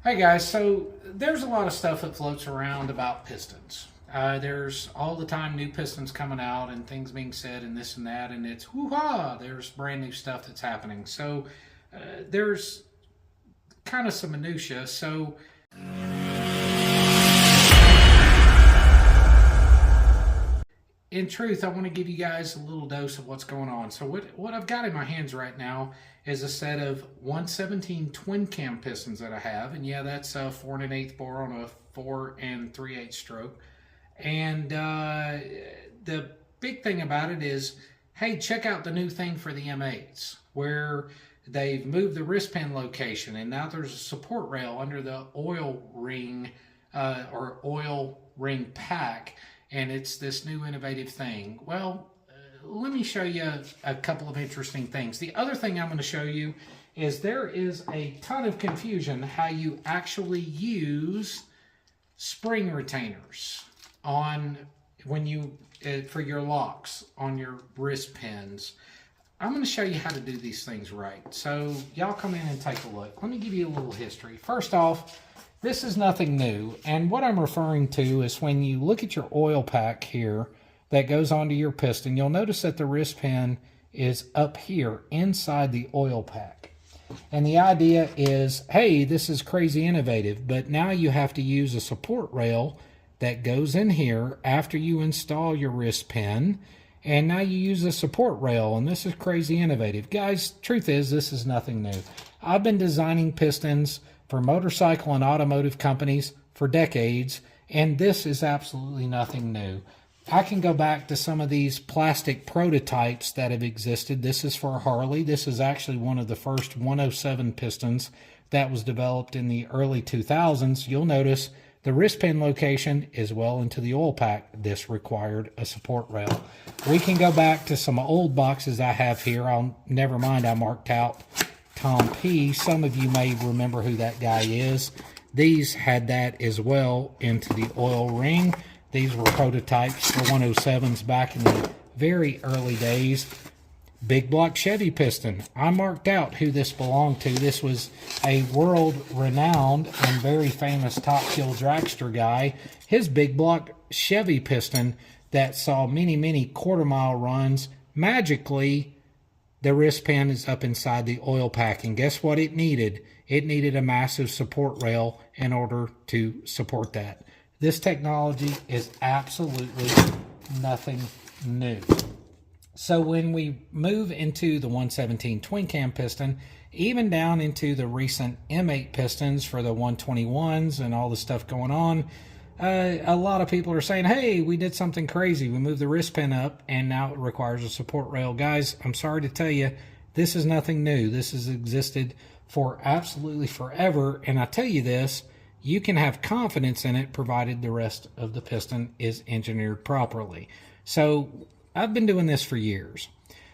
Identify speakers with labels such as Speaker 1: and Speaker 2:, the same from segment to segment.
Speaker 1: Hey guys, so there's a lot of stuff that floats around about pistons. There's all the time new pistons coming out and things being said and this and that, and it's hoo-ha, there's brand new stuff that's happening. So there's kind of some minutia. So in truth, I want to give you guys a little dose of what's going on. So what I've got in my hands right now is a set of 117 twin cam pistons that I have, and yeah, that's a 4 1/8 bore on a 4 3/8 stroke. And the big thing about it is, hey, check out the new thing for the M8s, where they've moved the wrist pin location, and now there's a support rail under the oil ring or oil ring pack, and it's this new innovative thing. Well, let me show you a couple of interesting things. The other thing I'm going to show you is there is a ton of confusion how you actually use spring retainers on when you for your locks on your wrist pins. I'm going to show you how to do these things right. So y'all come in and take a look. Let me give you a little history. First off, this is nothing new, and what I'm referring to is when you look at your oil pack here that goes onto your piston, you'll notice that the wrist pin is up here inside the oil pack. And the idea is, hey, this is crazy innovative, but now you have to use a support rail that goes in here after you install your wrist pin, and now you use a support rail, and this is crazy innovative. Guys, truth is, this is nothing new. I've been designing pistons for motorcycle and automotive companies for decades, and this is absolutely nothing new. I can go back to some of these plastic prototypes that have existed. This is for Harley. This is actually one of the first 107 pistons that was developed in the early 2000s. You'll notice the wrist pin location is well into the oil pack. This required a support rail. We can go back to some old boxes I have here. Never mind, I marked out Tom P. Some of you may remember who that guy is. These had that as well into the oil ring. These were prototypes for 107s back in the very early days. Big block Chevy piston. I marked out who this belonged to. This was a world-renowned and very famous Top Fuel dragster guy. His big block Chevy piston that saw many, many quarter-mile runs. Magically, the wrist pin is up inside the oil pack, and guess what it needed? It needed a massive support rail in order to support that. This technology is absolutely nothing new. So when we move into the 117 twin cam piston, even down into the recent M8 pistons for the 121s and all the stuff going on, a lot of people are saying, hey, we did something crazy. We moved the wrist pin up and now it requires a support rail. Guys, I'm sorry to tell you, this is nothing new. This has existed for absolutely forever. And I tell you this, you can have confidence in it provided the rest of the piston is engineered properly. So I've been doing this for years.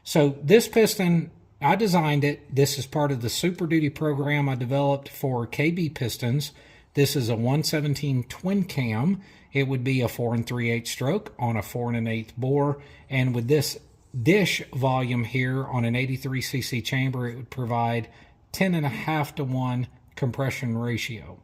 Speaker 1: So this piston, I designed it. This is part of the Super Duty program I developed for KB pistons. This is a 117 twin cam. It would be a 4 3/8 stroke on a 4 1/8 bore. And with this dish volume here on an 83cc chamber, it would provide 10.5 to 1 compression ratio.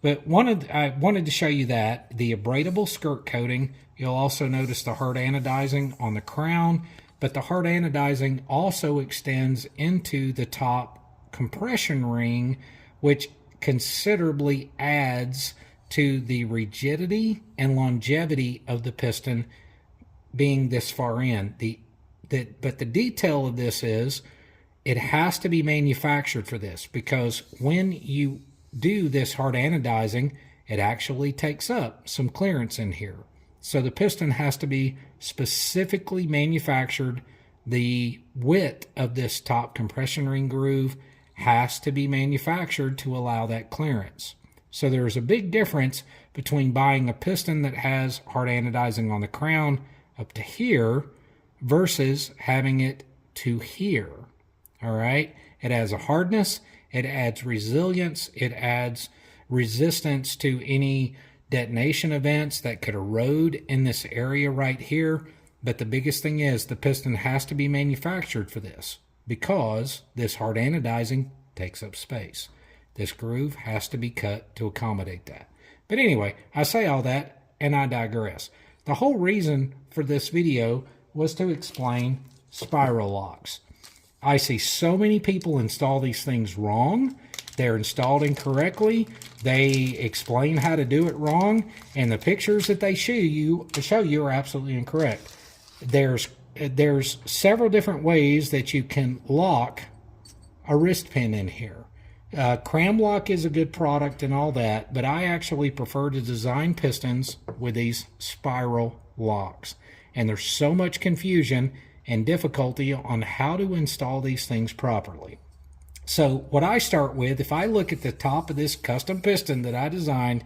Speaker 1: But I wanted to show you that. The abradable skirt coating. You'll also notice the hard anodizing on the crown. But the hard anodizing also extends into the top compression ring, which considerably adds to the rigidity and longevity of the piston being this far in. But the detail of this is it has to be manufactured for this, because when you do this hard anodizing, it actually takes up some clearance in here. So the piston has to be specifically manufactured. The width of this top compression ring groove has to be manufactured to allow that clearance. So there's a big difference between buying a piston that has hard anodizing on the crown up to here versus having it to here. All right? It has a hardness. It adds resilience. It adds resistance to any detonation events that could erode in this area right here. But the biggest thing is the piston has to be manufactured for this, because this hard anodizing takes up space. This groove has to be cut to accommodate that. But anyway, I say all that and I digress. The whole reason for this video was to explain spiral locks. I see so many people install these things wrong. They're installed incorrectly. They explain how to do it wrong, and the pictures that they show you are absolutely incorrect. There's several different ways that you can lock a wrist pin in here. Cram lock is a good product and all that, but I actually prefer to design pistons with these spiral locks. And there's so much confusion and difficulty on how to install these things properly. So what I start with, if I look at the top of this custom piston that I designed,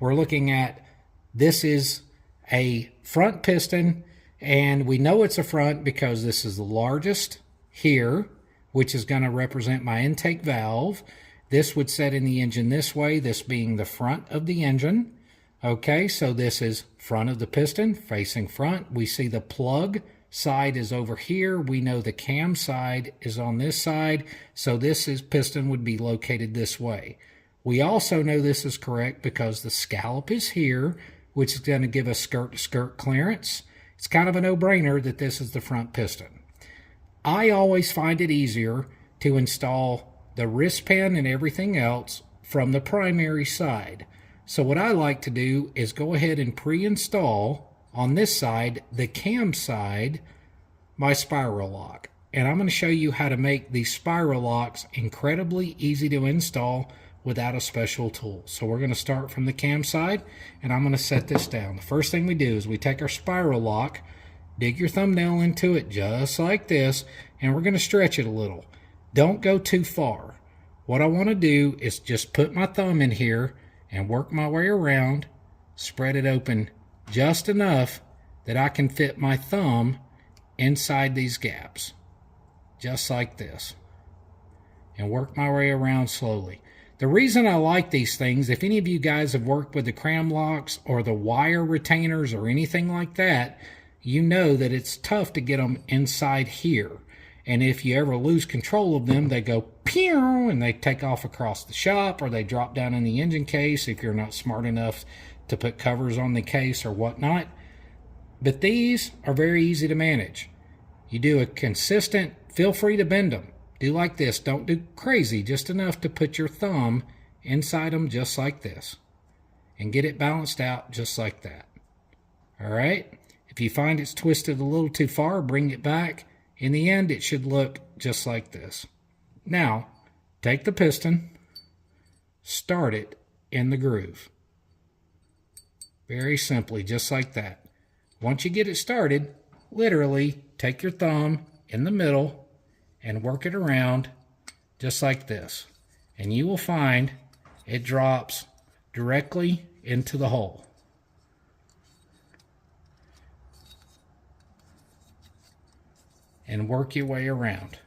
Speaker 1: we're looking at, this is a front piston, and we know it's a front because this is the largest here, which is going to represent my intake valve. This would set in the engine this way, this being the front of the engine. Okay, so this is front of the piston, facing front. We see the plug side is over here. We know the cam side is on this side, so this piston would be located this way. We also know this is correct because the scallop is here, which is going to give us skirt-to-skirt clearance. It's kind of a no-brainer that this is the front piston. I always find it easier to install the wrist pin and everything else from the primary side. So what I like to do is go ahead and pre-install on this side, the cam side, my spiral lock. And I'm going to show you how to make these spiral locks incredibly easy to install without a special tool. So we're going to start from the cam side, and I'm going to set this down. The first thing we do is we take our spiral lock, dig your thumbnail into it just like this, and we're going to stretch it a little. Don't go too far. What I want to do is just put my thumb in here and work my way around, spread it open just enough that I can fit my thumb inside these gaps, just like this, and work my way around slowly. The reason I like these things, if any of you guys have worked with the cram locks or the wire retainers or anything like that, you know that it's tough to get them inside here. And if you ever lose control of them, they go pew and they take off across the shop, or they drop down in the engine case if you're not smart enough to put covers on the case or whatnot. But these are very easy to manage. You do a consistent, feel free to bend them. Do like this. Don't do crazy, just enough to put your thumb inside them just like this. And get it balanced out just like that. All right? If you find it's twisted a little too far, bring it back. In the end, it should look just like this. Now, take the piston, start it in the groove. Very simply, just like that. Once you get it started, literally take your thumb in the middle and work it around just like this. And you will find it drops directly into the hole. And work your way around.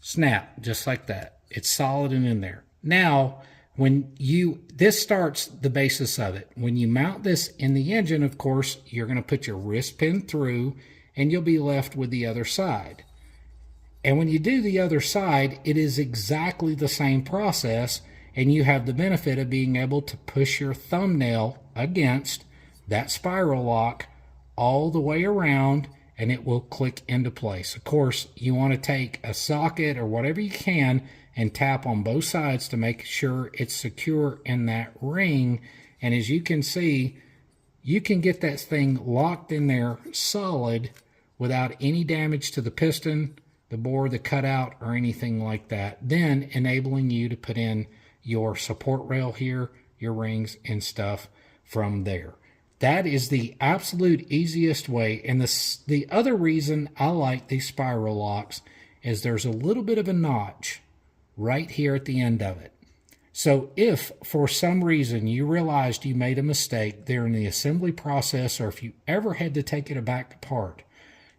Speaker 1: Snap, just like that. It's solid and in there. Now, this starts the basis of it. When you mount this in the engine, of course, you're going to put your wrist pin through, and you'll be left with the other side. And when you do the other side, it is exactly the same process, and you have the benefit of being able to push your thumbnail against that spiral lock all the way around, and it will click into place. Of course, you want to take a socket or whatever you can and tap on both sides to make sure it's secure in that ring. And as you can see, you can get that thing locked in there solid without any damage to the piston, the bore, the cutout, or anything like that. Then enabling you to put in your support rail here, your rings and stuff from there. That is the absolute easiest way. And the other reason I like these spiral locks is there's a little bit of a notch right here at the end of it. So if for some reason you realized you made a mistake during the assembly process, or if you ever had to take it back apart,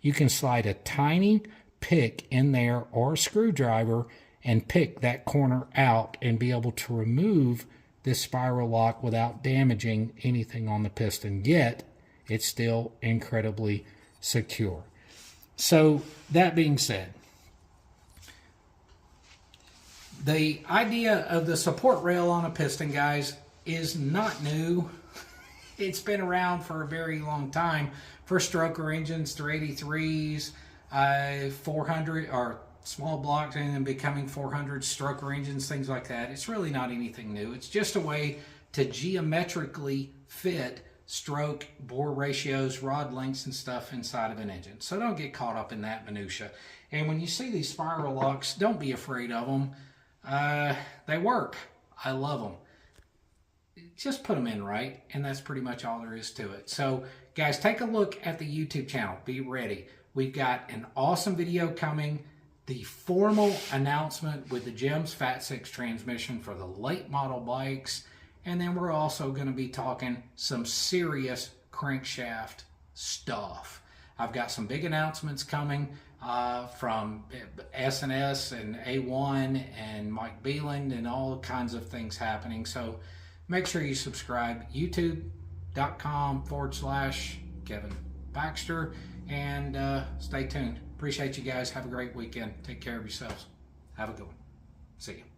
Speaker 1: you can slide a tiny pick in there or a screwdriver and pick that corner out and be able to remove this spiral lock without damaging anything on the piston, yet it's still incredibly secure. So that being said, The idea of the support rail on a piston, guys, is not new. It's been around for a very long time for stroker engines, 383s, 400 or small blocks, and then becoming 400 stroker engines, things like that. It's really not anything new. It's just a way to geometrically fit stroke, bore ratios, rod lengths, and stuff inside of an engine. So don't get caught up in that minutia. And when you see these spiral locks, don't be afraid of them. They work. I love them. Just put them in right, and that's pretty much all there is to it. So guys, take a look at the YouTube channel. Be ready. We've got an awesome video coming, the formal announcement with the Gems Fat 6 transmission for the late model bikes, and then we're also going to be talking some serious crankshaft stuff. I've got some big announcements coming from S&S and A1 and Mike Beeland and all kinds of things happening. So make sure you subscribe, youtube.com/Kevin Baxter, and stay tuned. Appreciate you guys. Have a great weekend. Take care of yourselves. Have a good one. See you.